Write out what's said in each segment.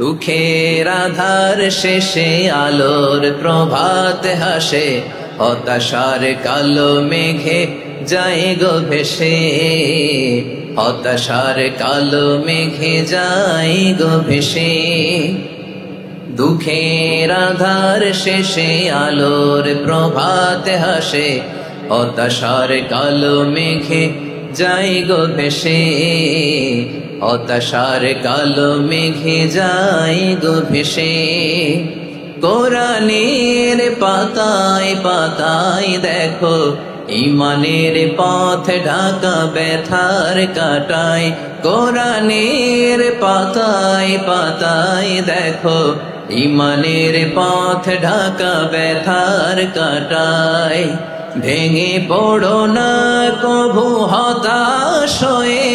দুঃখের আধার শেষে আলোর প্রভাত হাসে, হতাশার কালো মেঘে যায় গো ভেসে, হতাশার কালো মেঘে যায় গো ভেসে। দুঃখের আধার শেষে আলোর প্রভাত হাসে, হতাশার কালো মেঘে যায় গো ভেসে, হতাশার কালো মেঘে যায় গো ভেসে। কোরআনের পাতায় পাতায় দেখো ঈমানের পথ ঢাকা ব্যথার কাটায়, কোরআনের পাতায় পাতায় দেখো ঈমানের পথ ঢাকা ব্যথার কাটায়। ভেঙে পড়ো না কভু হতাশ হয়ে,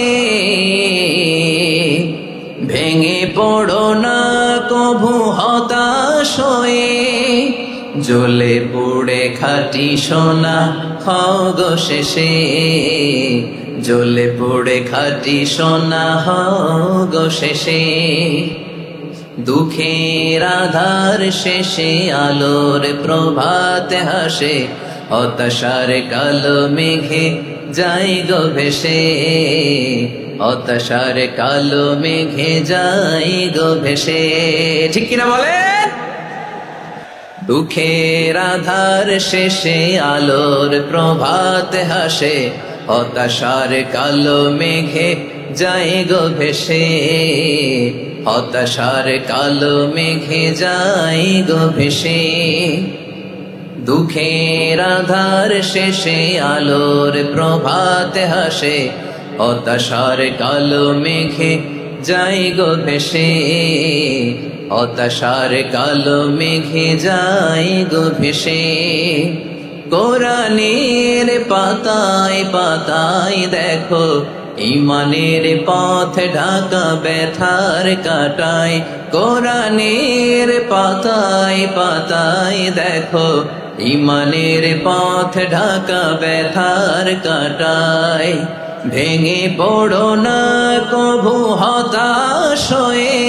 ভেঙে পড়ো না কভু হতাশ হয়ে, জ্বলে পুড়ে খাঁটি সোনা হও গো শেষে, জ্বলে পুড়ে খাঁটি সোনা হও গো শেষে। দুঃখের আধার শেষে আলোর প্রভাত হাসে, হতাশার কালো মেঘে যায় গো ভেসে, হতাশার কালো মেঘে যায় গো ভেসে। ঠিক কিনা বলে? দুঃখের আধার শেষে আলোর প্রভাত হাসে, হতাশার কালো মেঘে যায় গো ভেসে, হতাশার কালো মেঘে যায় গো ভেসে। দুঃখের আধার শেষে আলোর প্রভাত হাসে, হতাশার কালো মেঘে যায় গো ভেসে, হতাশার কালো মেঘে যায় গো ভেসে। কোরআনের পাতায় পাতায় দেখো ঈমানের পথ ঢাকা ব্যথার কাটায়, কোরআনের পাতায় পাতায় দেখো ঈমানের পথ ঢাকা ব্যথার কাটায়। ভেঙে পড়ো না কভু হতাশ হয়ে,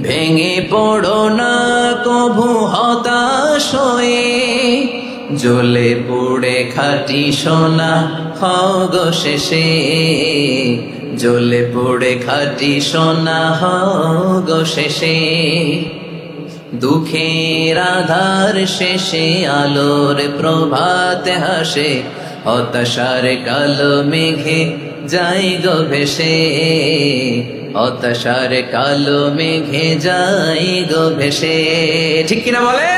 ভেঙে পড়ো না কভু হতাশ হয়ে, জ্বলে পুড়ে খাঁটি সোনা হও গো শেষে, জ্বলে পুড়ে খাঁটি সোনা হও গো শেষে। দুঃখের আধার শেষে আলোর প্রভাত হাসে, হতাশার কালো মেঘে যায় গো ভেসে, হতাশার কালো মেঘে যায় গো ভেসে। ঠিক কিনা বলে?